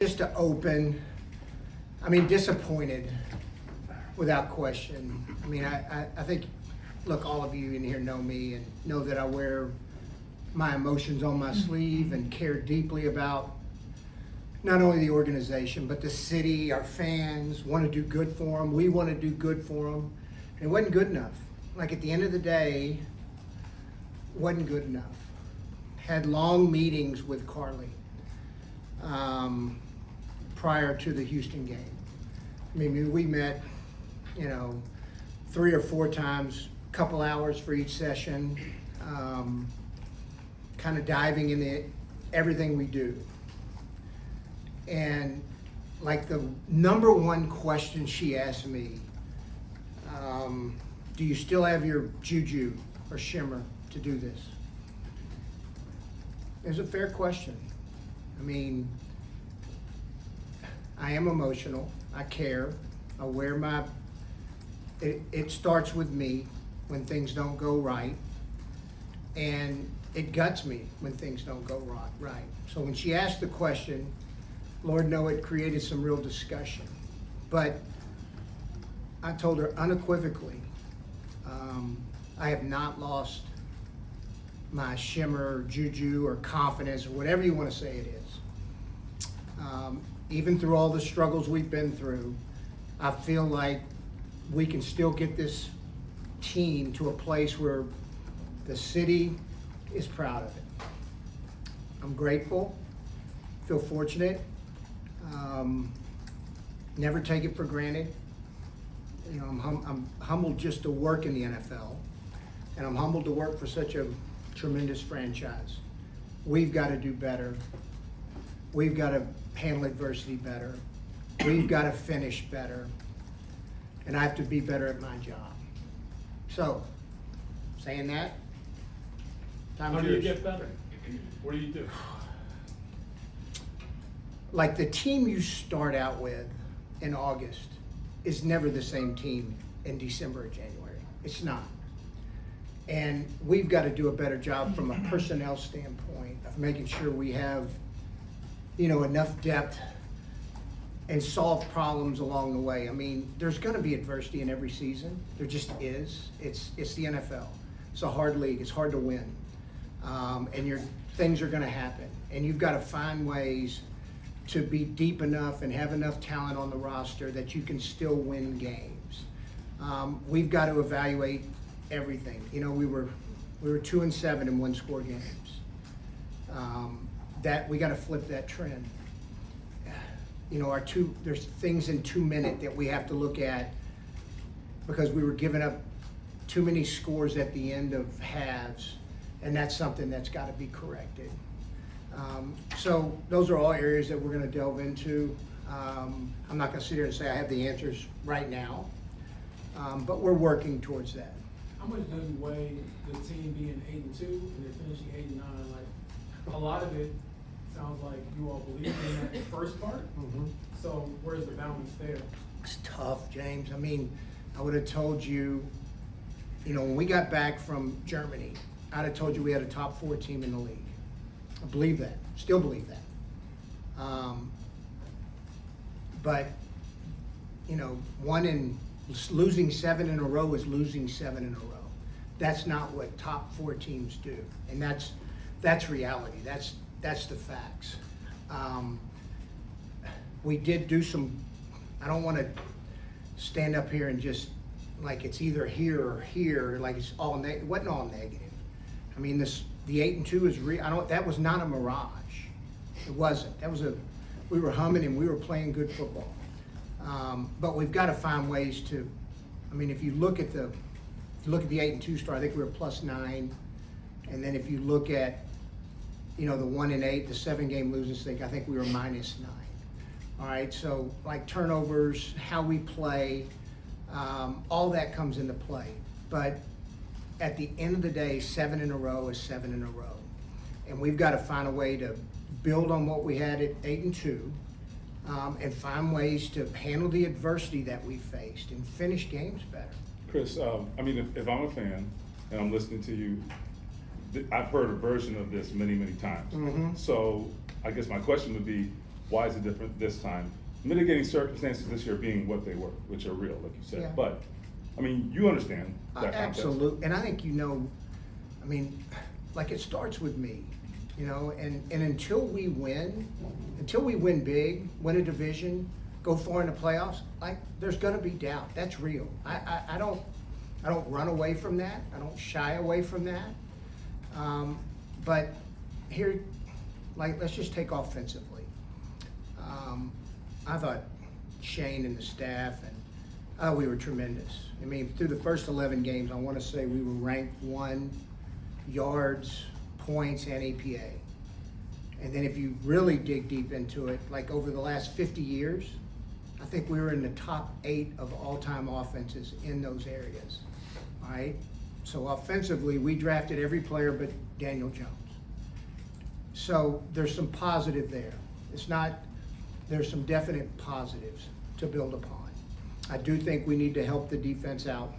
Just to open, disappointed without question. I think, look, all of you in here know me and know that I wear my emotions on my sleeve and care deeply about not only the organization, but the city, our fans, want to do good for them. We want to do good for them. And it wasn't good enough. Like at the end of the day, wasn't good enough. Had long meetings with Carly prior to the Houston game. We met, 3 or 4 times, couple hours for each session, kind of diving into everything we do. And like the number one question she asked me, do you still have your juju or shimmer to do this? It's a fair question. I am emotional. I care. I wear my, it starts with me when things don't go right. And it guts me when things don't go right. So when she asked the question, Lord knows it created some real discussion. But I told her unequivocally, I have not lost my shimmer, juju, or confidence, or whatever you want to say it is. Even through all the struggles we've been through, I feel like we can still get this team to a place where the city is proud of it. I'm grateful, feel fortunate, never take it for granted. I'm humbled just to work in the NFL, and I'm humbled to work for such a tremendous franchise. We've got to do better. We've got to handle adversity better. We've got to finish better. And I have to be better at my job. So, saying that, how do you get better? What do you do? Like the team you start out with in August is never the same team in December or January. It's not. And we've got to do a better job from a personnel standpoint of making sure we have, enough depth and solve problems along the way. There's going to be adversity in every season. There just is. It's the NFL. It's a hard league. It's hard to win. And things are going to happen. And you've got to find ways to be deep enough and have enough talent on the roster that you can still win games. We've got to evaluate everything. We were 2-7 in one-score games. That we got to flip that trend. There's things in 2 minutes that we have to look at because we were giving up too many scores at the end of halves, and that's something that's got to be corrected. So those are all areas that we're going to delve into. I'm not going to sit here and say I have the answers right now, but we're working towards that. How much does it weigh the team being 8-2 and they're finishing 8-9? Like a lot of it sounds like you all believe in that first part. Mm-hmm. So where's the balance there? It's tough, James. I would have told you, when we got back from Germany, I'd have told you we had a top 4 team in the league. I believe that. Still believe that. But losing 7 in a row is losing 7 in a row. That's not what top 4 teams do, and that's reality. That's the facts. We did do some. I don't want to stand up here and just like it's either here or here, like it's all. It wasn't all negative. The 8-2 is real. That was not a mirage. It wasn't. We were humming and we were playing good football. But we've got to find ways to. If you look at the 8-2 start, I think we were +9, and then if you look at, the 1-8, the 7-game losing streak, I think we were -9. All right, so like turnovers, how we play, all that comes into play. But at the end of the day, 7 in a row is 7 in a row. And we've got to find a way to build on what we had at 8-2 and find ways to handle the adversity that we faced and finish games better. Chris, if I'm a fan and I'm listening to you, I've heard a version of this many, many times. Mm-hmm. So I guess my question would be, Why is it different this time? Mitigating circumstances this year being what they were, which are real, like you said. Yeah. But, I mean, you understand that context. Absolutely, and I think I mean, like it starts with me, and until we win big, win a division, go far in the playoffs, like there's gonna be doubt. That's real. I don't run away from that. I don't shy away from that. But here, like, let's just take offensively. I thought Shane and the staff, and we were tremendous. I mean, through the first 11 games, I want to say we were ranked 1 yards, points, and APA. And then if you really dig deep into it, like over the last 50 years, I think we were in the top 8 of all-time offenses in those areas, all right? So offensively, we drafted every player but Daniel Jones. So there's some positive there. There's some definite positives to build upon. I do think we need to help the defense out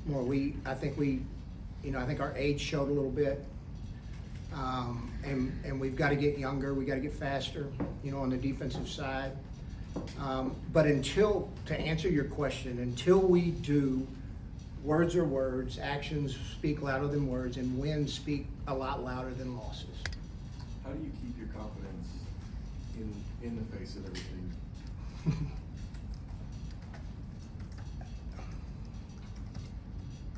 more. I think our age showed a little bit. And we've got to get younger, we got to get faster, on the defensive side. But to answer your question, until we do, words are words, actions speak louder than words, and wins speak a lot louder than losses. How do you keep your confidence in the face of everything?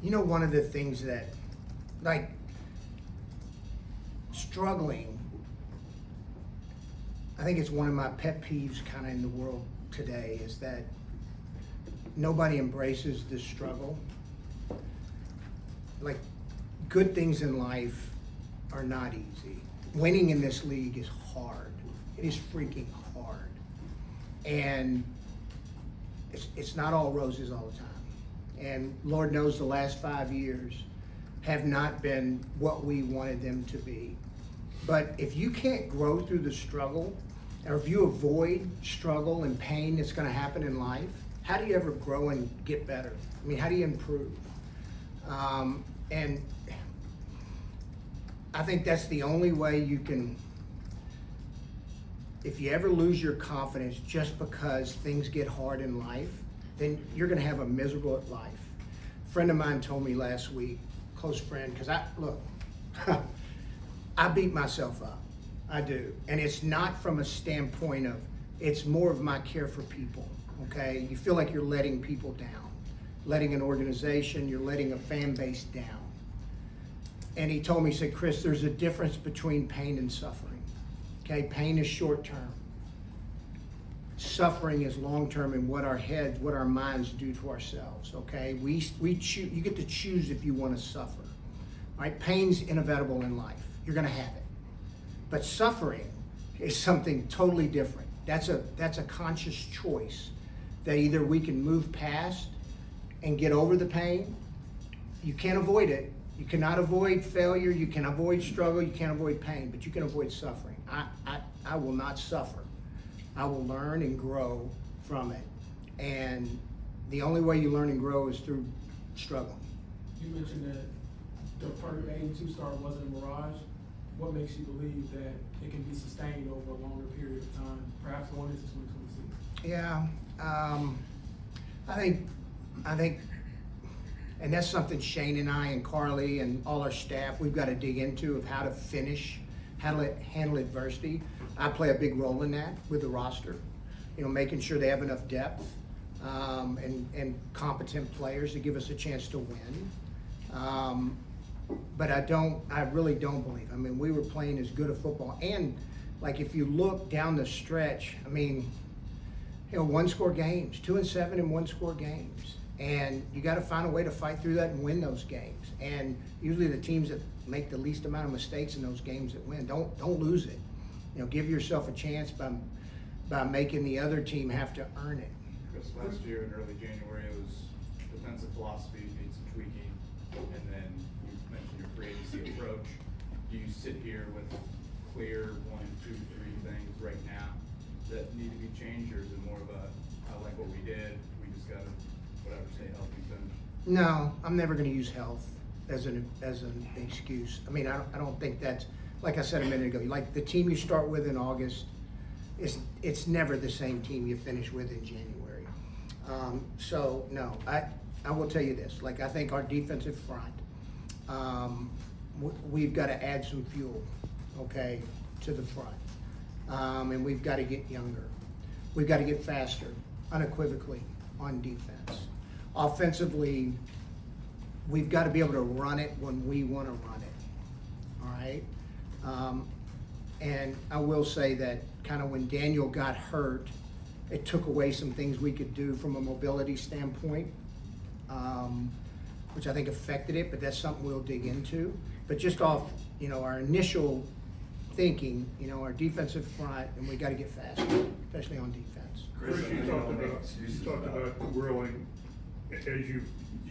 One of the things that, like, struggling, I think it's one of my pet peeves kind of in the world today, is that nobody embraces this struggle. Like, good things in life are not easy. Winning in this league is hard. It is freaking hard. And it's not all roses all the time. And Lord knows the last 5 years have not been what we wanted them to be. But if you can't grow through the struggle, or if you avoid struggle and pain that's going to happen in life, how do you ever grow and get better? I mean, how do you improve? And I think that's the only way you can. If you ever lose your confidence just because things get hard in life, then you're going to have a miserable life. A friend of mine told me last week, close friend, because I beat myself up. I do. And it's not from a standpoint of, it's more of my care for people, okay? You feel like you're letting people down, letting an organization, you're letting a fan base down. And he told me, he said, Chris, there's a difference between pain and suffering, okay? Pain is short term. Suffering is long term, and what our minds do to ourselves, okay? We choose, you get to choose if you want to suffer, right? Pain's inevitable in life. You're going to have it. But suffering is something totally different. That's a conscious choice that either we can move past and get over the pain. You can't avoid it. You cannot avoid failure. You can avoid struggle. You can't avoid pain, but you can avoid suffering. I will not suffer. I will learn and grow from it. And the only way you learn and grow is through struggle. You mentioned that the first 82 start wasn't a mirage. What makes you believe that it can be sustained over a longer period of time, perhaps going into 2026? Yeah, I think, and that's something Shane and I and Carly and all our staff, we've got to dig into, of how to finish, how to handle adversity. I play a big role in that with the roster, making sure they have enough depth and competent players to give us a chance to win. But I really don't believe. I mean, we were playing as good a football. And, like, if you look down the stretch, I mean, 1-score games, 2-7 in 1-score games. And you got to find a way to fight through that and win those games. And usually the teams that make the least amount of mistakes in those games that win, don't lose it. Give yourself a chance by making the other team have to earn it. Chris, last year in early January, it was defensive philosophy, made some tweaking, and then you mentioned your free agency approach. Do you sit here with clear 1, 2, 3 things right now that need to be changed, or is it more of a, I like what we did, we just gotta, whatever, stay healthy, finish? No, I'm never going to use health as an excuse. I mean, I don't think that's, like I said a minute ago, like the team you start with in August, it's never the same team you finish with in January. So no, I will tell you this. Like I think our defensive front, we've got to add some fuel, okay, to the front, and we've got to get younger. We've got to get faster, unequivocally, on defense. Offensively, we've got to be able to run it when we want to run it. All right. And I will say that kind of when Daniel got hurt, it took away some things we could do from a mobility standpoint, which I think affected it, but that's something we'll dig into. But just off, our initial thinking, our defensive front, and we got to get faster, especially on defense. Chris, you talked about growing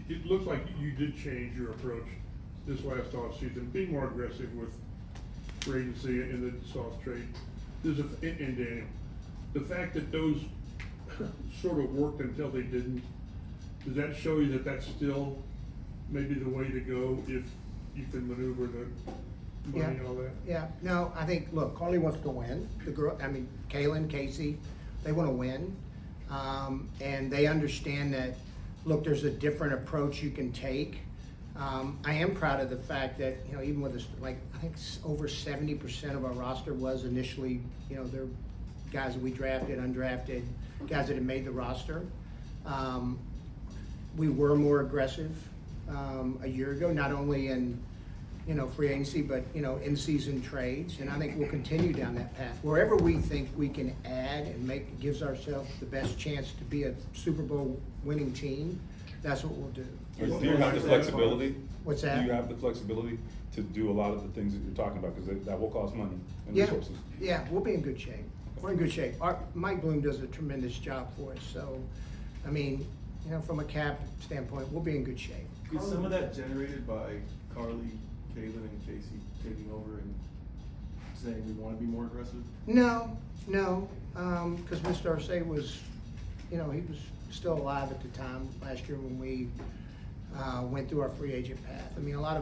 it looks like you did change your approach this last offseason, being more aggressive with free agency and the soft trade. In Daniel, the fact that those sort of worked until they didn't, does that show you that that's still maybe the way to go if you can maneuver the money and all that? Yeah, no, I think, look, Carly wants to win. Kaylin, Casey, they want to win. And they understand that, look, there's a different approach you can take. I am proud of the fact that, even with this, I think over 70% of our roster was initially, they're guys that we drafted, undrafted, guys that had made the roster. We were more aggressive a year ago, not only in, free agency, but, in-season trades. And I think we'll continue down that path. Wherever we think we can add and gives ourselves the best chance to be a Super Bowl winning team, that's what we'll do. Do you have the flexibility? What's that? Do you have the flexibility to do a lot of the things that you're talking about? Because that will cost money and Yeah, resources. yeah, we'll be in good shape. We're in good shape. Mike Bloom does a tremendous job for us. So, from a cap standpoint, we'll be in good shape. Is some of that generated by Carly, Kaylin, and Casey taking over and saying we want to be more aggressive? No, because Mr. Arcee was, he was still alive at the time last year when we went through our free agent path. A lot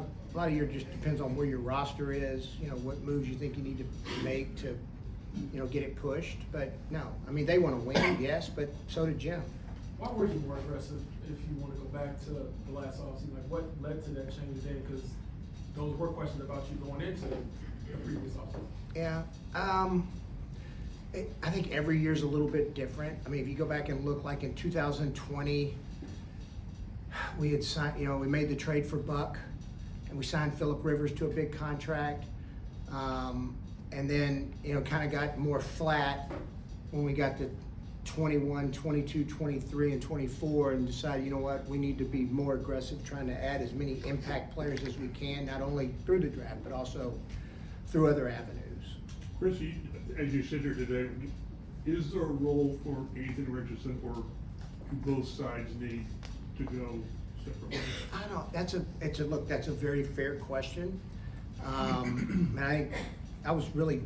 of your just depends on where your roster is, what moves you think you need to make to, get it pushed. But no, they want to win, yes, but so did Jim. Why were you more aggressive if you want to go back to the last offseason? What led to that change then? Because those were questions about you going into the previous offseason. Yeah, I think every year's a little bit different. If you go back and look, like in 2020, we had signed, we made the trade for Buck, and we signed Phillip Rivers to a big contract, and then, kind of got more flat when we got to 21, 22, 23, and 24, and decided, we need to be more aggressive, trying to add as many impact players as we can, not only through the draft, but also through other avenues. Chris, as you sit here today, is there a role for Ethan Richardson, or do both sides need to go separately? I don't. That's a very fair question. I was really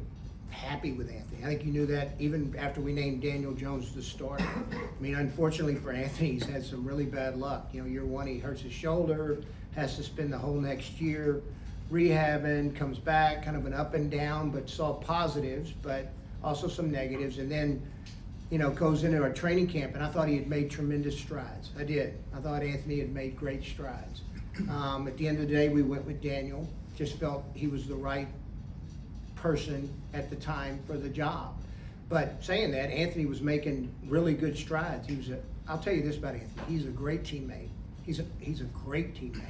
happy with Anthony. I think you knew that even after we named Daniel Jones the starter. Unfortunately for Anthony, he's had some really bad luck. Year one, he hurts his shoulder, has to spend the whole next year rehabbing, comes back, kind of an up and down, but saw positives, but also some negatives. And then, goes into our training camp, and I thought he had made tremendous strides. I did. I thought Anthony had made great strides. At the end of the day, we went with Daniel. Just felt he was the right person at the time for the job. But saying that, Anthony was making really good strides. I'll tell you this about Anthony. He's a great teammate. He's a great teammate.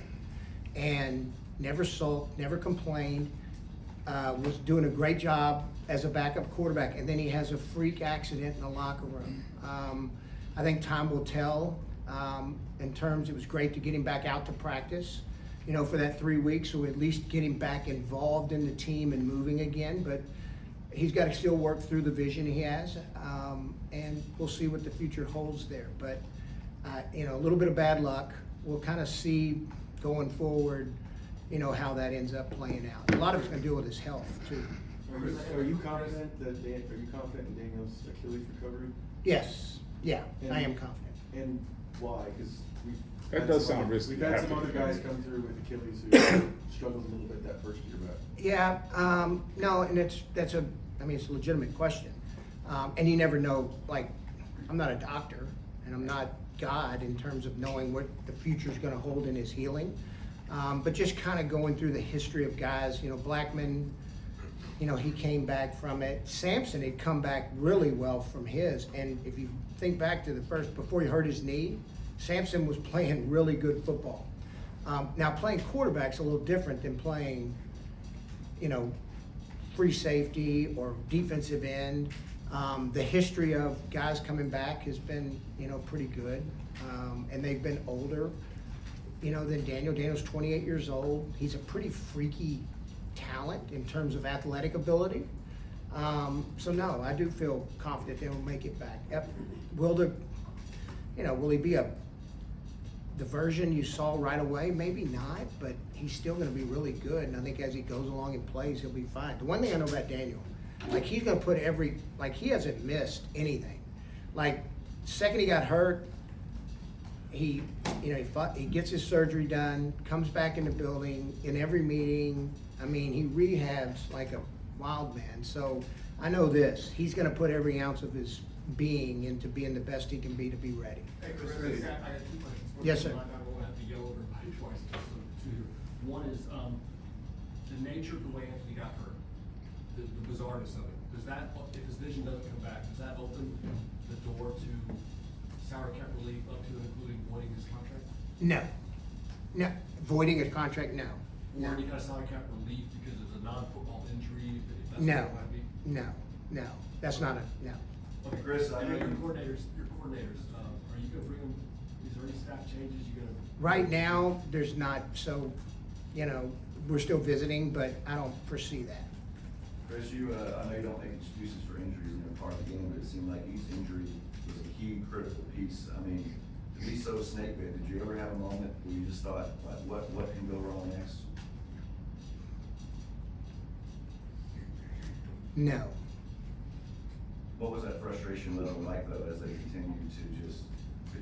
And never sulked, never complained, was doing a great job as a backup quarterback. And then he has a freak accident in the locker room. I think time will tell. In terms, it was great to get him back out to practice, for that 3 weeks, so at least get him back involved in the team and moving again. But he's got to still work through the vision he has, and we'll see what the future holds there. But, a little bit of bad luck. We'll kind of see going forward, how that ends up playing out. A lot of it's going to do with his health, too. Are you confident in Daniel's Achilles recovery? Yes. Yeah, I am confident. And why? Because That does sound risky. We've had some other guys come through with Achilles who struggled a little bit that first year back. Yeah, no, and it's a legitimate question. And you never know, like, I'm not a doctor and I'm not God in terms of knowing what the future is going to hold in his healing. But just kind of going through the history of guys, Blackman, he came back from it. Sampson had come back really well from his. And if you think back to before he hurt his knee, Sampson was playing really good football. Now playing quarterback's a little different than playing, free safety or defensive end. The history of guys coming back has been, pretty good. And they've been older, than Daniel. Daniel's 28 years old. He's a pretty freaky talent in terms of athletic ability. So no, I do feel confident they will make it back. Will he be the version you saw right away? Maybe not, but he's still going to be really good. And I think as he goes along and plays, he'll be fine. The one thing I know about Daniel, he's going to put he hasn't missed anything. Second he got hurt, he gets his surgery done, comes back in the building, in every meeting. He rehabs like a wild man. So I know this, he's going to put every ounce of his being into being the best he can be to be ready. Hey, Chris, I got 2 questions. Yes, sir. I won't have to yell over everybody twice. Just two here. One is the nature of the way Anthony got hurt, the bizarreness of it. Does that, if his vision doesn't come back, does that open the door to salary cap relief up to and including voiding his contract? No. Voiding a contract, no. Or any kind of salary cap relief because it's a non-football injury? If that's No, what it might be? no, that's not no. Okay, Chris, I and know then you- your coordinators, are you gonna bring them, is there any staff changes you gonna? Right now, there's not, so, we're still visiting, but I don't foresee that. Chris, I know you don't make excuses for injuries in a part of the game, but it seemed like each injury was a key critical piece. To be so snake bit, did you ever have a moment where you just thought, what can go wrong next? No. What was that frustration level like though, as they continued to just,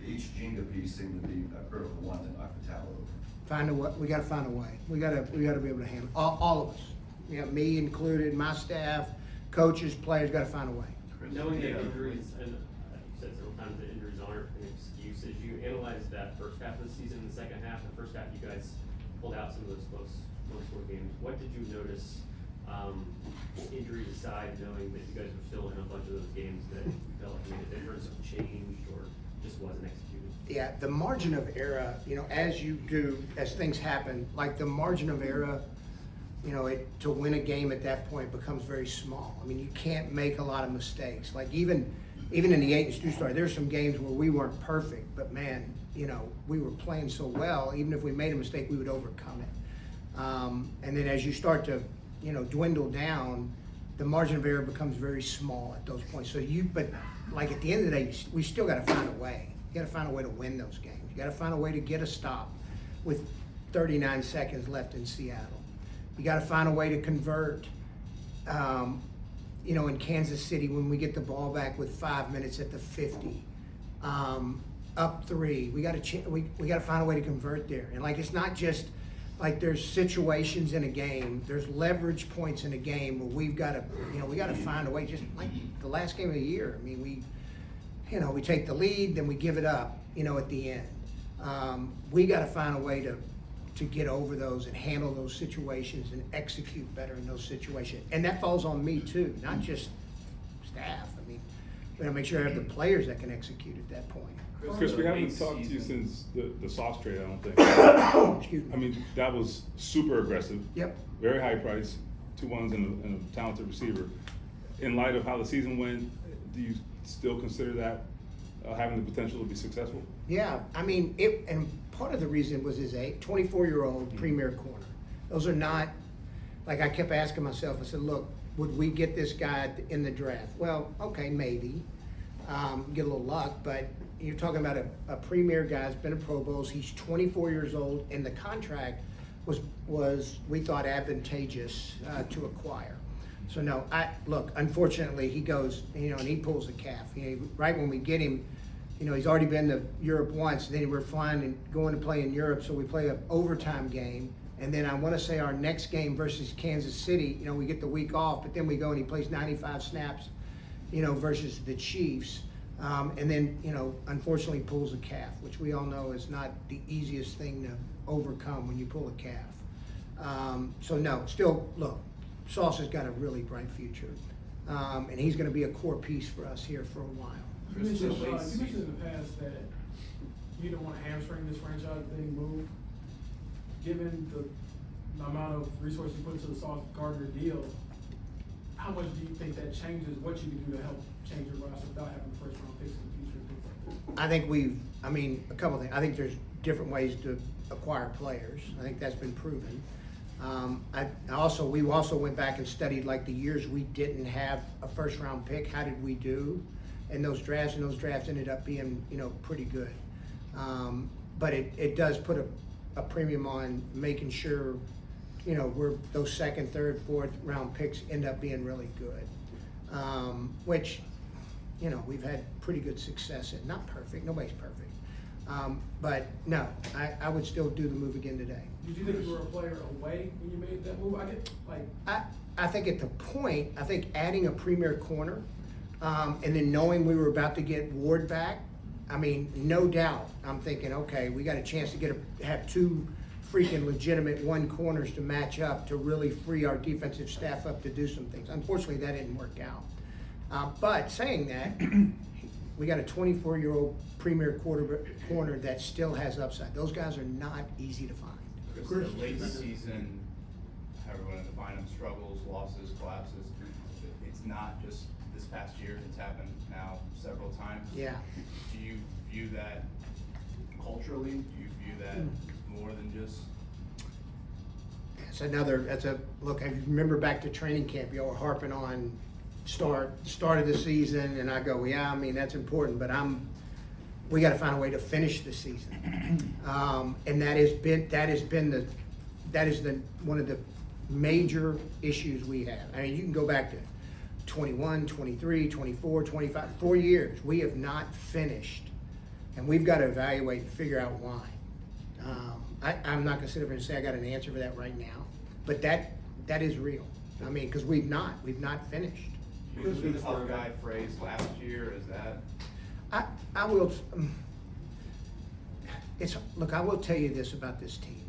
each Jenga piece seemed to be a critical one to knock the towel over? We gotta find a way. We gotta be able to handle, all of us. Me included, my staff, coaches, players, gotta find a way. Knowing that injuries, and you said several times that injuries aren't an excuse, as you analyze that first half of the season and the second half, the first half you guys pulled out some of those close score games. What did you notice, injuries aside, knowing that you guys were still in a bunch of those games that you felt like made a difference, or changed, or just wasn't executed? Yeah, the margin of error, as things happen, the margin of error, to win a game at that point becomes very small. You can't make a lot of mistakes. Even in the 8-2 start, there's some games where we weren't perfect, but man, we were playing so well, even if we made a mistake, we would overcome it. And then as you start to, dwindle down, the margin of error becomes very small at those points. So but at the end of the day, we still got to find a way. You got to find a way to win those games. You got to find a way to get a stop with 39 seconds left in Seattle. You got to find a way to convert, in Kansas City when we get the ball back with 5 minutes at the 50, up 3. We got to find a way to convert there. And it's not just there's situations in a game, there's leverage points in a game where we got to find a way. Just like the last game of the year, we take the lead, then we give it up, at the end. We got to find a way to get over those and handle those situations and execute better in those situations. And that falls on me too, not just staff. We got to make sure I have the players that can execute at that point. Chris, we haven't talked to you since the Sauce trade, I don't think. Excuse me. That was super aggressive. Yep. Very high price, 2-1s and a talented receiver. In light of how the season went, do you still consider that having the potential to be successful? Yeah, and part of the reason was his age, 24-year-old premier corner. Those are not, I kept asking myself, I said, look, would we get this guy in the draft? Well, okay, maybe, get a little luck, but you're talking about a premier guy who's been in Pro Bowls. He's 24 years old, and the contract was we thought advantageous to acquire. So no, unfortunately he goes, and he pulls the calf. Right when we get him, he's already been to Europe once, and then we're flying and going to play in Europe, so we play an overtime game. And then I want to say our next game versus Kansas City, we get the week off, but then we go and he plays 95 snaps versus the Chiefs. And then, unfortunately pulls a calf, which we all know is not the easiest thing to overcome when you pull a calf. So no, still, look, Sauce has got a really bright future. And he's gonna be a core piece for us here for a while. You mentioned in the past that you don't want to hamstring this franchise thing move. Given the amount of resources you put into the Sauce Gardner deal, how much do you think that changes what you can do to help change your roster without having the first round picks in the future? I think a couple things. I think there's different ways to acquire players. I think that's been proven. We also went back and studied like the years we didn't have a first round pick. How did we do in those drafts? And those drafts ended up being, pretty good. But it does put a premium on making sure, we're those second, third, fourth round picks end up being really good. Which, we've had pretty good success in. Not perfect, nobody's perfect. But no, I would still do the move again today. Did you think you were a player away when you made that move? I think at the point, I think adding a premier corner, and then knowing we were about to get Ward back, no doubt, I'm thinking, okay, we got a chance to have two freaking legitimate one corners to match up to really free our defensive staff up to do some things. Unfortunately, that didn't work out. But saying that, we got a 24-year-old premier corner that still has upside. Those guys are not easy to find. Chris, the late season, however you want to define them, struggles, losses, collapses, it's not just this past year, it's happened now several times. Yeah. Do you view that culturally? Do you view that more than just? Look, I remember back to training camp, y'all were harping on start of the season, and I go, yeah, that's important, but we got to find a way to finish the season. And that is one of the major issues we have. You can go back to 21, 23, 24, 25, 4 years. We have not finished, and we've got to evaluate and figure out why. I'm not going to sit up here and say I got an answer for that right now, but that is real. Because we've not finished. Was the tough guy phrase last year? Is that? I will. Look, I will tell you this about this team,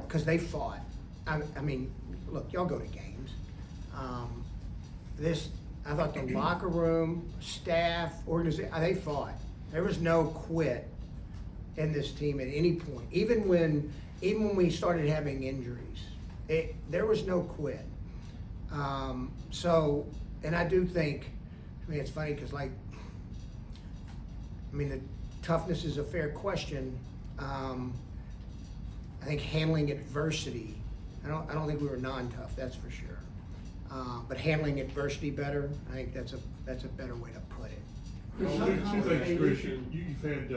because they fought. Look, y'all go to games. I thought the locker room, staff, organization, they fought. There was no quit in this team at any point. Even when we started having injuries, there was no quit. And I do think, it's funny because the toughness is a fair question. I think handling adversity, I don't think we were non-tough, that's for sure. But handling adversity better, I think that's a better way to put it. Two things, Chris, you've had,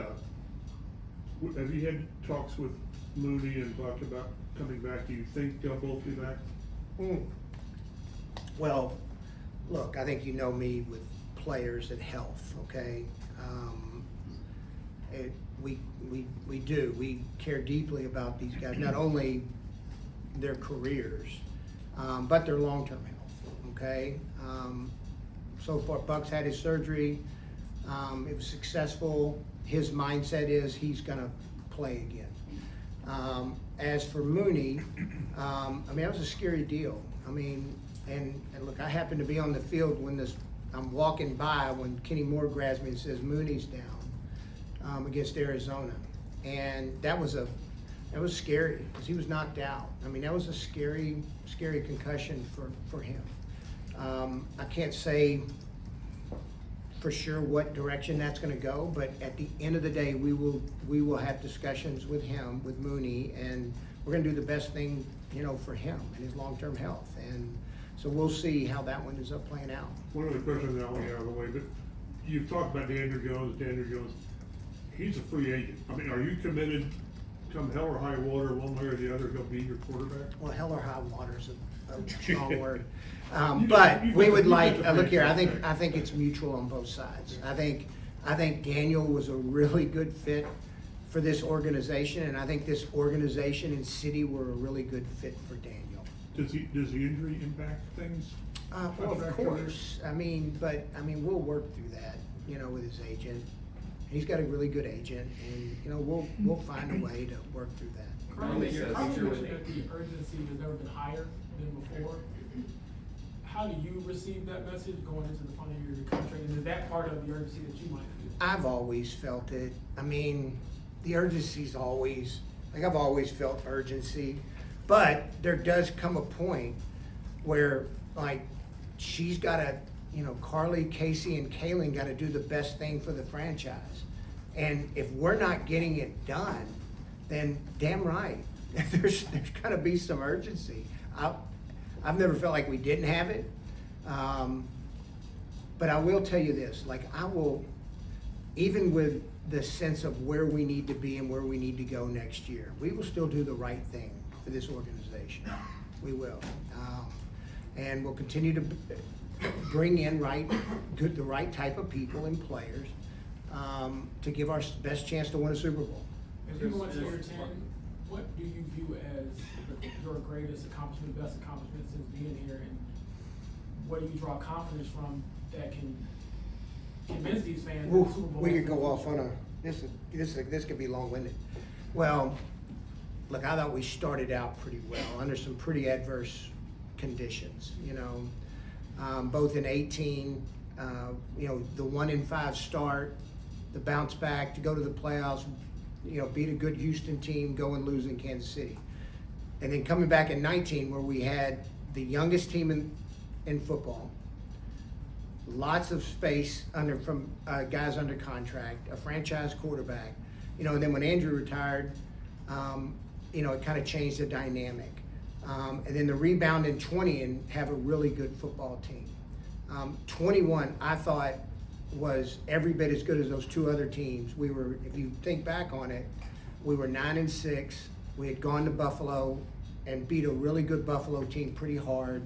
have you had talks with Mooney and talked about coming back? Do you think they'll both be back? Well, look, I think me with players and health, okay? We do. We care deeply about these guys, not only their careers, but their long-term health, okay? So far, Buck's had his surgery. It was successful. His mindset is he's going to play again. As for Mooney, that was a scary deal. And look, I happened to be on the field when I'm walking by when Kenny Moore grabs me and says Mooney's down against Arizona, and that was scary because he was knocked out. That was a scary concussion for him. I can't say for sure what direction that's going to go, but at the end of the day, we will have discussions with him, with Mooney, and we're going to do the best thing for him and his long-term health. And so we'll see how that one ends up playing out. One other question that I want to get out of the way, but you've talked about Daniel Jones. He's a free agent. Are you committed, come hell or high water, one way or the other, he'll be your quarterback? Well, hell or high water is a strong word. But we would look here, I think it's mutual on both sides. I think Daniel was a really good fit for this organization, and I think this organization and city were a really good fit for Daniel. Does the injury impact things? Well, of course, we'll work through that, with his agent. He's got a really good agent, and, we'll find a way to work through that. Carly Yes, mentioned sure. that the urgency has never been higher than before. How do you receive that message going into the final year of your contract? And is that part of the urgency that you might feel? I've always felt it. The urgency's always, I've always felt urgency, but there does come a point where, she's gotta, Carly, Casey, and Kaylin gotta do the best thing for the franchise. And if we're not getting it done, then damn right, there's gotta be some urgency. I've never felt like we didn't have it. But I will tell you this, even with the sense of where we need to be and where we need to go next year, we will still do the right thing for this organization. We will. And we'll continue to bring in the right type of people and players to give our best chance to win a Super Bowl. As you go into year 10, what do you view as your greatest accomplishment, best accomplishment since being here, and what do you draw confidence from that can convince these fans that the Super Bowl? We could go off on this could be long-winded. Well, look, I thought we started out pretty well under some pretty adverse conditions, both in 18, the 1-5 start, the bounce back to go to the playoffs, beat a good Houston team, go and lose in Kansas City. And then coming back in 19 where we had the youngest team in football, lots of space from guys under contract, a franchise quarterback, and then when Andrew retired, it kind of changed the dynamic. And then the rebound in 20 and have a really good football team. 21, I thought, was every bit as good as those two other teams. We were, if you think back on it, we were 9-6. We had gone to Buffalo and beat a really good Buffalo team pretty hard.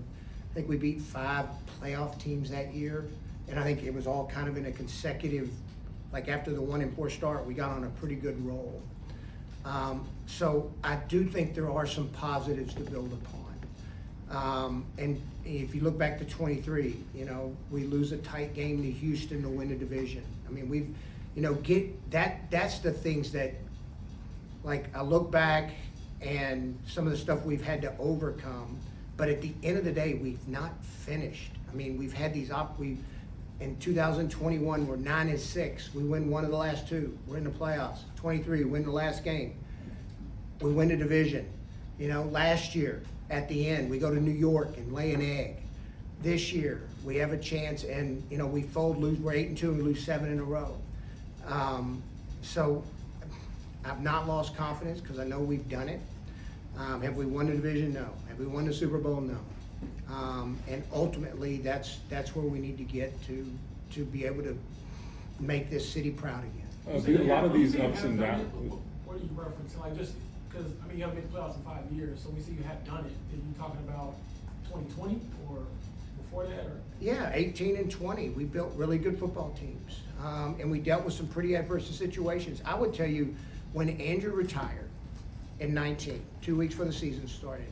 I think we beat 5 playoff teams that year. And I think it was all kind of in a consecutive, after the 1-4 start, we got on a pretty good roll. So I do think there are some positives to build upon. And if you look back to 23, we lose a tight game to Houston to win the division. That's the things that, I look back and some of the stuff we've had to overcome, but at the end of the day, we've not finished. We've had these in 2021, we're 9-6. We win one of the last 2. We're in the playoffs. 23, we win the last game. We win the division. Last year at the end, we go to New York and lay an egg. This year, we have a chance, and we lose. We're 8-2, and we lose 7 in a row. So I've not lost confidence because I know we've done it. Have we won the division? No. Have we won the Super Bowl? No. And ultimately, that's where we need to get to be able to make this city proud again. A lot of these ups and downs. What are you referencing? Just because you haven't been to playoffs in 5 years, so we see you have done it. Are you talking about 2020 or before that? Or? Yeah, 18 and 20. We built really good football teams, and we dealt with some pretty adverse situations. I would tell you, when Andrew retired in 19, 2 weeks before the season started.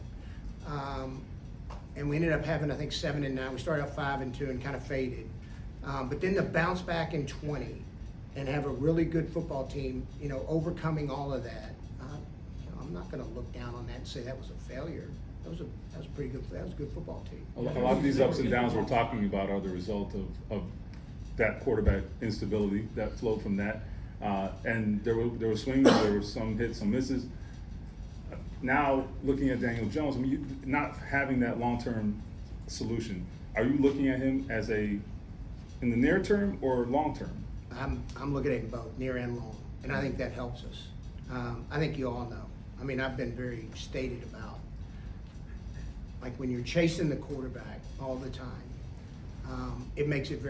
And we ended up having, I think, 7-9. We started out 5-2 and kind of faded. But then the bounce back in 20 and have a really good football team, overcoming all of that. I'm not going to look down on that and say that was a failure. That was pretty good. That was a good football team. A lot of these ups and downs we're talking about are the result of that quarterback instability that flowed from that. And there were swings, there were some hits, some misses. Now, looking at Daniel Jones, not having that long-term solution, are you looking at him as in the near term or long term? I'm looking at him both, near and long, and I think that helps us. I think you all know. I've been very stated about, when you're chasing the quarterback all the time, it makes it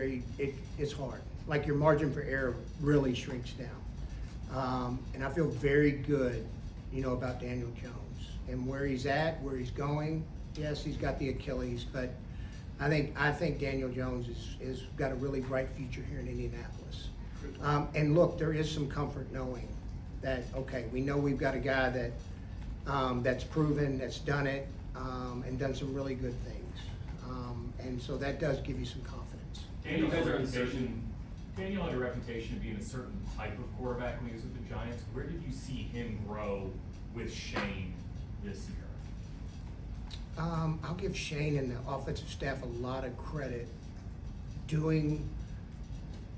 it's hard. Your margin for error really shrinks down. And I feel very good, about Daniel Jones and where he's at, where he's going. Yes, he's got the Achilles, but I think Daniel Jones is got a really bright future here in Indianapolis. And look, there is some comfort knowing that, okay, we know we've got a guy that's proven, that's done it, and done some really good things. And so that does give you some confidence. Daniel had a reputation of being a certain type of quarterback when he was with the Giants. Where did you see him grow with Shane this year? I'll give Shane and the offensive staff a lot of credit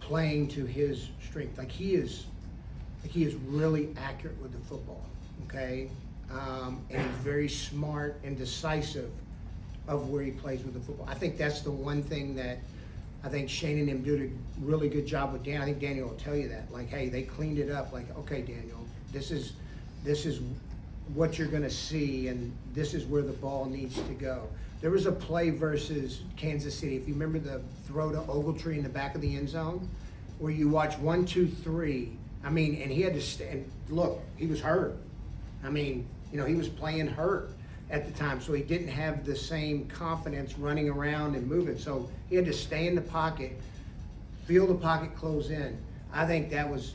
playing to his strength. Like he is really accurate with the football, okay? And he's very smart and decisive of where he plays with the football. I think that's the one thing that I think Shane and him do a really good job with Dan. I think Daniel will tell you that. Like, hey, they cleaned it up. Like, okay, Daniel, this is what you're gonna see, and this is where the ball needs to go. There was a play versus Kansas City, if you remember the throw to Ogletree in the back of the end zone, where you watch 1, 2, 3. I mean, and he had to stand. Look, he was hurt. I mean, you know, he was playing hurt at the time, so he didn't have the same confidence running around and moving. So he had to stay in the pocket, feel the pocket close in. I think those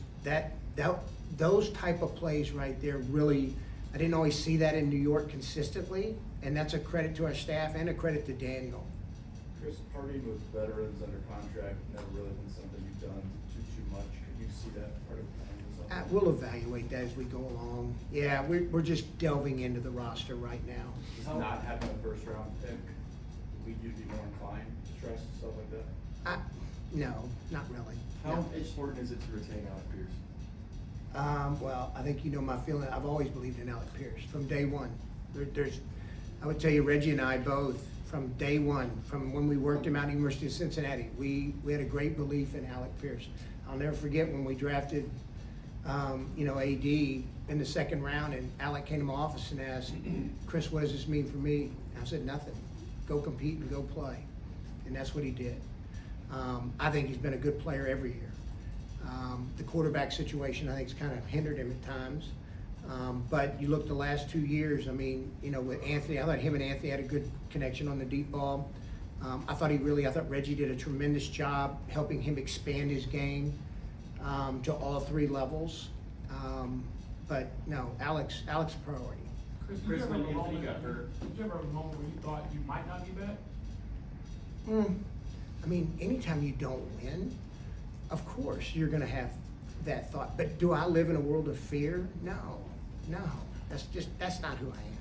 type of plays right there really. I didn't always see that in New York consistently, and that's a credit to our staff and a credit to Daniel. Chris, partying with veterans under contract never really been something you've done too much. Could you see that part of the plan? We'll evaluate that as we go along. Yeah, we're just delving into the roster right now. Does not having a first round pick lead you to be more inclined to trust stuff like that? No, not really. How No. important is it to retain Alec Pierce? Well, I think you know my feeling. I've always believed in Alec Pierce from day one. I would tell you, Reggie and I both, from day one, from when we worked him out at the University of Cincinnati, we had a great belief in Alec Pierce. I'll never forget when we drafted, AD in the second round, and Alec came to my office and asked, Chris, what does this mean for me? And I said, nothing. Go compete and go play. And that's what he did. I think he's been a good player every year. The quarterback situation, I think, has kind of hindered him at times. But you look the last 2 years, I mean, with Anthony, I thought him and Anthony had a good connection on the deep ball. I thought Reggie did a tremendous job helping him expand his game to all 3 levels. But no, Alex a priority. Chris, Chris, did you when ever have a Anthony moment- got hurt. Did you ever have a moment where you thought you might not be back? I mean, anytime you don't win, of course you're going to have that thought. But do I live in a world of fear? No. That's not who I am.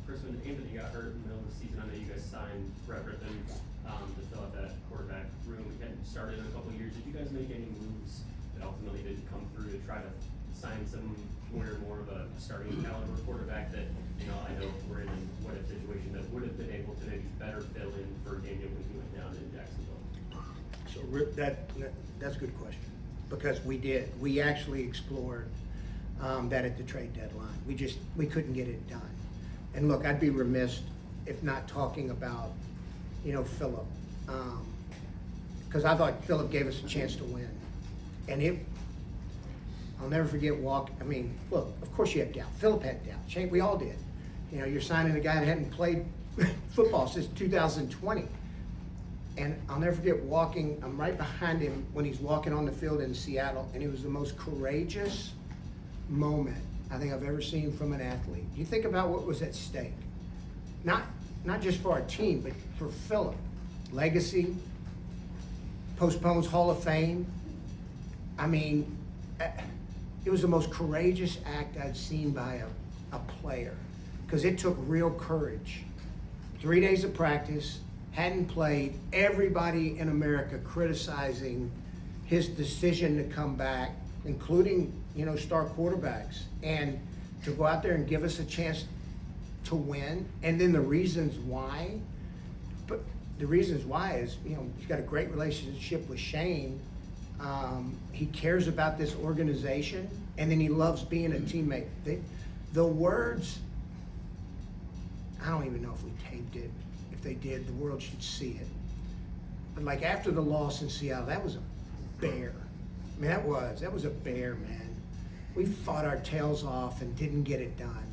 Chris, when Anthony got hurt in the middle of the season, I know you guys signed Brett Rippon to fill out that quarterback room. We hadn't started in a couple of years. Did you guys make any moves that ultimately didn't come through to try to sign somewhere more of a starting caliber quarterback that, I know we're in a what-if situation that would have been able to maybe better fill in for Daniel when he went down in Jacksonville? So that's a good question, because we did. We actually explored that at the trade deadline. We couldn't get it done. And look, I'd be remiss if not talking about, Phillip, because I thought Phillip gave us a chance to win. And I'll never forget look, of course you have doubt. Phillip had doubt. Shane, we all did. You're signing a guy that hadn't played football since 2020. And I'll never forget I'm right behind him when he's walking on the field in Seattle, and it was the most courageous moment I think I've ever seen from an athlete. You think about what was at stake. Not just for our team, but for Phillip. Legacy, postpones Hall of Fame. It was the most courageous act I'd seen by a player, because it took real courage. 3 days of practice, hadn't played, everybody in America criticizing his decision to come back, including, star quarterbacks, and to go out there and give us a chance to win. And then the reasons why, is, he's got a great relationship with Shane. He cares about this organization, and then he loves being a teammate. The words, I don't even know if we taped it. If they did, the world should see it. But like after the loss in Seattle, that was a bear. That was a bear, man. We fought our tails off and didn't get it done.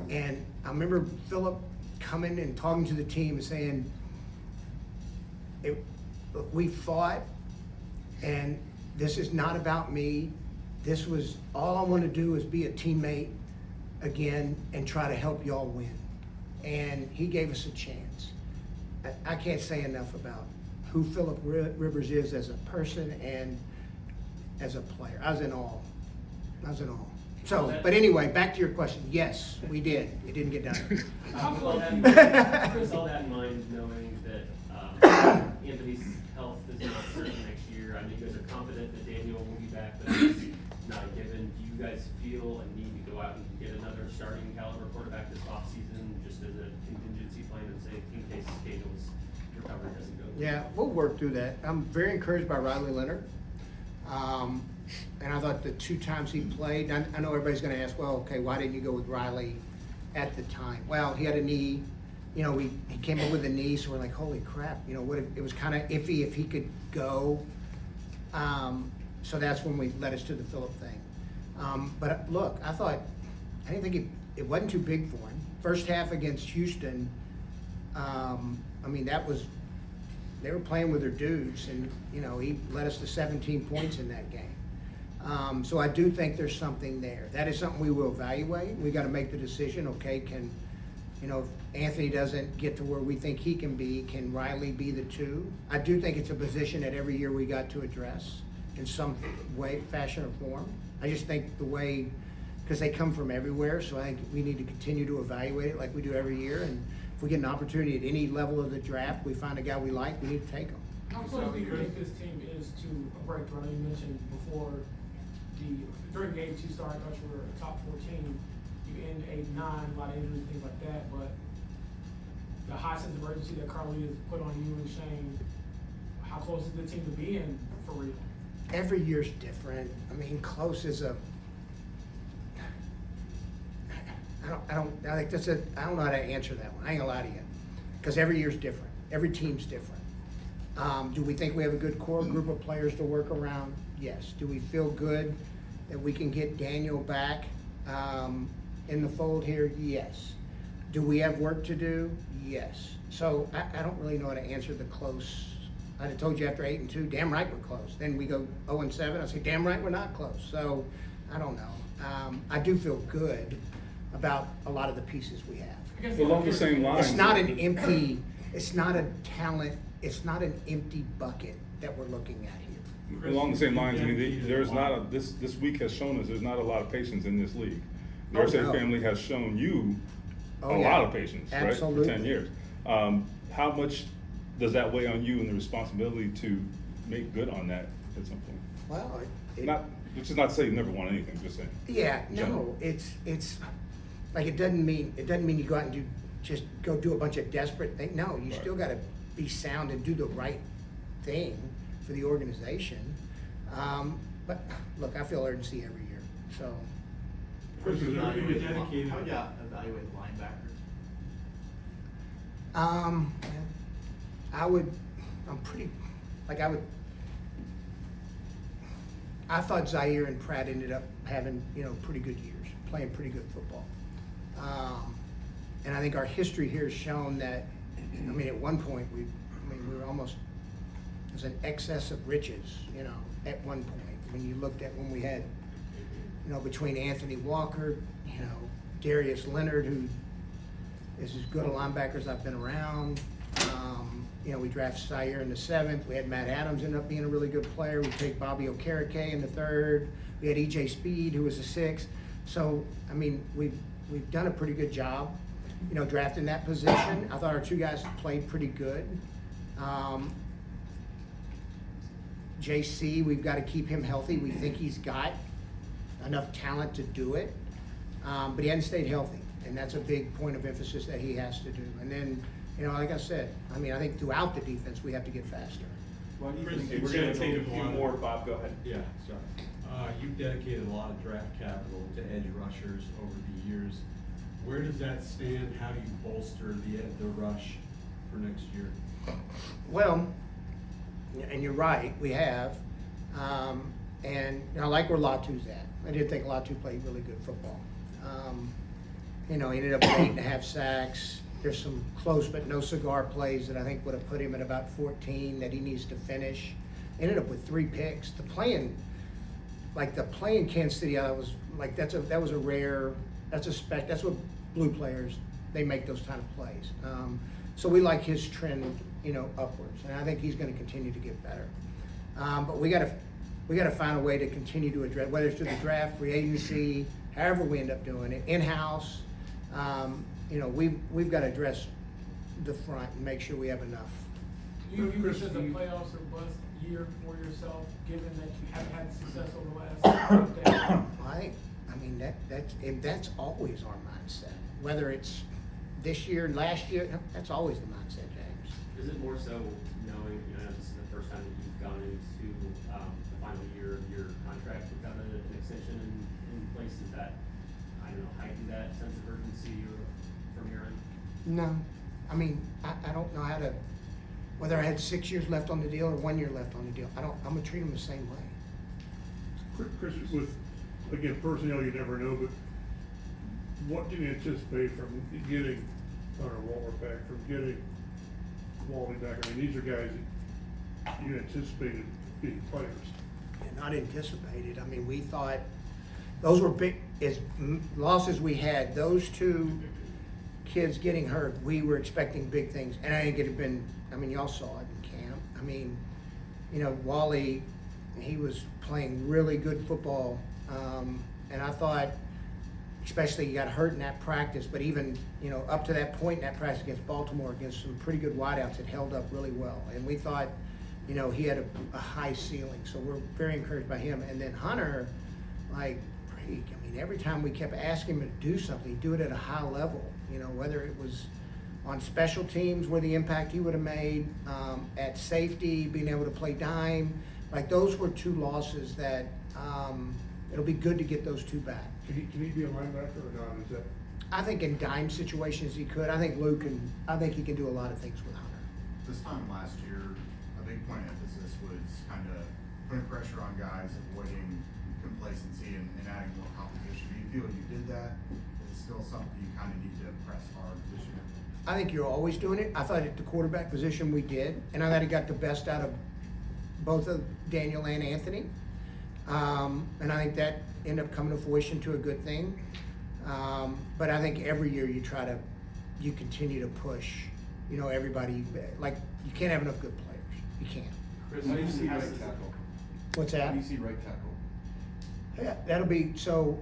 And I remember Phillip coming and talking to the team and saying, look, we fought, and this is not about me. This was, all I want to do is be a teammate again and try to help y'all win. And he gave us a chance. I can't say enough about who Phillip Rivers is as a person and as a player. I was in awe. So, but anyway, back to your question. Yes, we did. It didn't get done. With all that in mind, knowing that Anthony's health is not certain next year, I mean, you guys are confident that Daniel will be back, but it's not a given. Do you guys feel a need to go out and get another starting caliber quarterback this offseason, just as a contingency plan, and say in case Daniel's recovery doesn't go? Yeah, we'll work through that. I'm very encouraged by Riley Leonard. And I thought the 2 times he played, I know everybody's going to ask, well, okay, why didn't you go with Riley at the time? Well, he had a knee. You know, he came up with a knee, so we're like, holy crap. You know, what it was kind of iffy if he could go. So that's when we led us to the Phillip thing. But look, I didn't think it wasn't too big for him. First half against Houston, I mean, they were playing with their dudes, and, you know, he led us to 17 points in that game. So I do think there's something there. That is something we will evaluate. We got to make the decision, okay, if Anthony doesn't get to where we think he can be, can Riley be the 2? I do think it's a position that every year we got to address in some way, fashion, or form. I just think the way, because they come from everywhere, so I think we need to continue to evaluate it like we do every year. And if we get an opportunity at any level of the draft, we find a guy we like, we need to take him. How close do you think this team is to a breakthrough? I know you mentioned before during game 2 start, I thought you were a top 14. You end 8-9, a lot of injuries, things like that. But the high sense of urgency that Carly has put on you and Shane, how close is the team to being for real? Every year's different. I mean, close is I don't know how to answer that one. I ain't gonna lie to you, because every year's different. Every team's different. Do we think we have a good core group of players to work around? Yes. Do we feel good that we can get Daniel back in the fold here? Yes. Do we have work to do? Yes. So I don't really know how to answer the close. I'd have told you after 8-2, damn right we're close. Then we go 0-7. I say, damn right we're not close. So I don't know. I do feel good about a lot of the pieces we have. Along the same lines. It's not an empty. It's not a talent. It's not an empty bucket that we're looking at here. Along the same lines, I mean, there's not this week has shown us there's not a lot of patience in this league. The Irsay family has shown you a lot of patience, Absolutely. right, for 10 years. How much does that weigh on you and the responsibility to make good on that at some point? Well, which is not to say you never won anything, just saying. Yeah, no, it's like it doesn't mean you go out and go do a bunch of desperate things. No, you still got to be sound and do the right thing for the organization. But look, I feel urgency every year. So. How would you evaluate linebacker? I thought Zaire and Pratt ended up having, pretty good years, playing pretty good football. And I think our history here has shown that, at one point we were almost, it was an excess of riches, at one point. When you looked at when we had, between Anthony Walker, Darius Leonard, who is as good a linebacker as I've been around. We drafted Zaire in the 7th. We had Matt Adams end up being a really good player. We take Bobby Okereke in the 3rd. We had E.J. Speed, who was a 6th. So, we've done a pretty good job, drafting that position. I thought our 2 guys played pretty good. JC, we've got to keep him healthy. We think he's got enough talent to do it, but he hasn't stayed healthy, and that's a big point of emphasis that he has to do. And then, like I said, I think throughout the defense we have to get faster. Why do you think We're gonna take a few more, Bob, go ahead. Yeah, sorry. You've dedicated a lot of draft capital to edge rushers over the years. Where does that stand? How do you bolster the rush for next year? Well, and you're right, we have. And I like where Latu's at. I did think Latu played really good football. He ended up with 8.5 sacks. There's some close but no cigar plays that I think would have put him at about 14 that he needs to finish. Ended up with 3 picks. The play in Kansas City, that's what blue players, they make those kind of plays. So we like his trend, upwards, and I think he's gonna continue to get better. But we gotta find a way to continue to address, whether it's through the draft, free agency, however we end up doing it, in-house. We've gotta address the front and make sure we have enough. Do you view this as a playoffs or bust year for yourself, given that you haven't had success over the last decade? That's always our mindset. Whether it's this year, last year, that's always the mindset, James. Is it more so knowing, this is the first time that you've gone into, the final year of your contract without an extension in place? Is that, heighten that sense of urgency from your end? No, I don't know how to, whether I had 6 years left on the deal or 1 year left on the deal, I'm gonna treat them the same way. Chris, with, again, personnel, you never know, but what do you anticipate from getting Hunter Walker back, from getting Wally back? These are guys that you anticipated being players. Yeah, not anticipated. We thought those were big, as losses we had, those two kids getting hurt, we were expecting big things. And I think it had been, y'all saw it in camp. Wally, he was playing really good football. And I thought, especially he got hurt in that practice, but even, up to that point in that practice against Baltimore, against some pretty good wideouts, it held up really well. And we thought, he had a high ceiling, so we're very encouraged by him. And then Hunter, every time we kept asking him to do something, he'd do it at a high level, whether it was on special teams where the impact he would have made, at safety, being able to play dime. Those were two losses that it'll be good to get those two back. Can he be a linebacker or not? Is that? I think in dime situations he could. I think he can do a lot of things with Hunter. This time last year, a big point of emphasis was kind of putting pressure on guys, avoiding complacency and adding more competition. Do you feel you did that? Is it still something you kind of need to press hard this year? I think you're always doing it. I thought at the quarterback position we did, and I thought he got the best out of both of Daniel and Anthony. And I think that ended up coming to fruition to a good thing. But I think every year you continue to push, everybody, you can't have enough good players. You can't. Chris, how do you see right tackle? What's that? How do you see right tackle? Yeah, that'll be, so,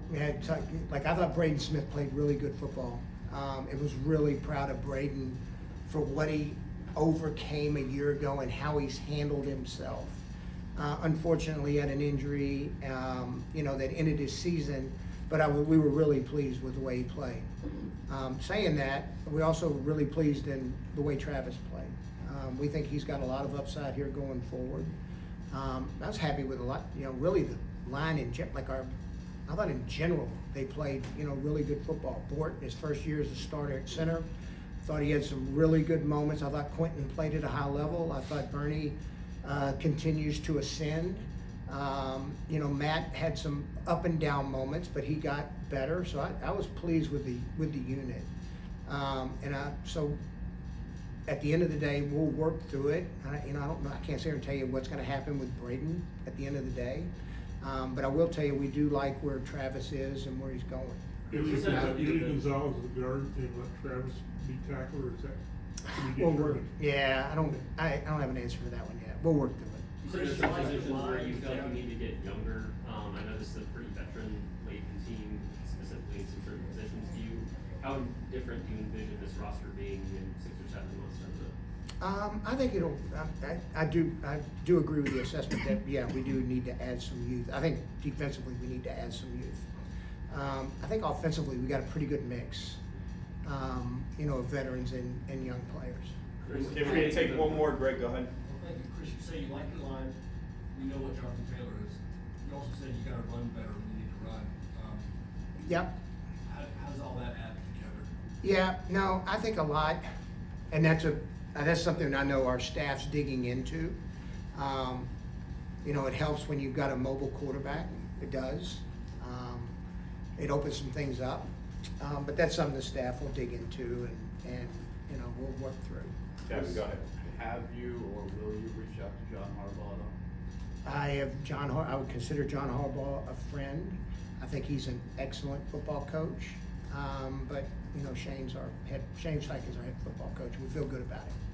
I thought Braden Smith played really good football. It was really proud of Braden for what he overcame a year ago and how he's handled himself. Unfortunately, he had an injury, that ended his season, but we were really pleased with the way he played. Saying that, we're also really pleased in the way Travis played. We think he's got a lot of upside here going forward. I was happy with a lot, really the line I thought in general they played, really good football. Bort, his first year as a starter at center, thought he had some really good moments. I thought Quentin played at a high level. I thought Bernie continues to ascend. Matt had some up and down moments, but he got better. So I was pleased with the unit. So at the end of the day, we'll work through it. I don't know. I can't sit here and tell you what's going to happen with Braden at the end of the day. But I will tell you, we do like where Travis is and where he's going. Is Eddie Gonzalez the guard and let Travis be tackler, or is that? I don't have an answer for that one yet. We'll work through it. You said there's some positions where you feel like you need to get younger. I know this is a pretty veteran-laden team, specifically in some certain positions. How different do you envision this roster being in 6 or 7 months from now? I think I do agree with the assessment that, we do need to add some youth. I think defensively we need to add some youth. I think offensively we got a pretty good mix, of veterans and young players. Okay, we're gonna take one more. Greg, go ahead. Well, thank you, Chris. You say you like your line. We know what Jonathan Taylor is. You also said you gotta run better when you need to run. Yep. How does all that add together? Yeah, no, I think a lot, and that's something I know our staff's digging into. It helps when you've got a mobile quarterback. It does. It opens some things up. But that's something the staff will dig into and we'll work through. Kevin, go ahead. Have you or will you reach out to John Harbaugh at all? I would consider John Harbaugh a friend. I think he's an excellent football coach. But you know, Shane Steichen is our head football coach. We feel good about it.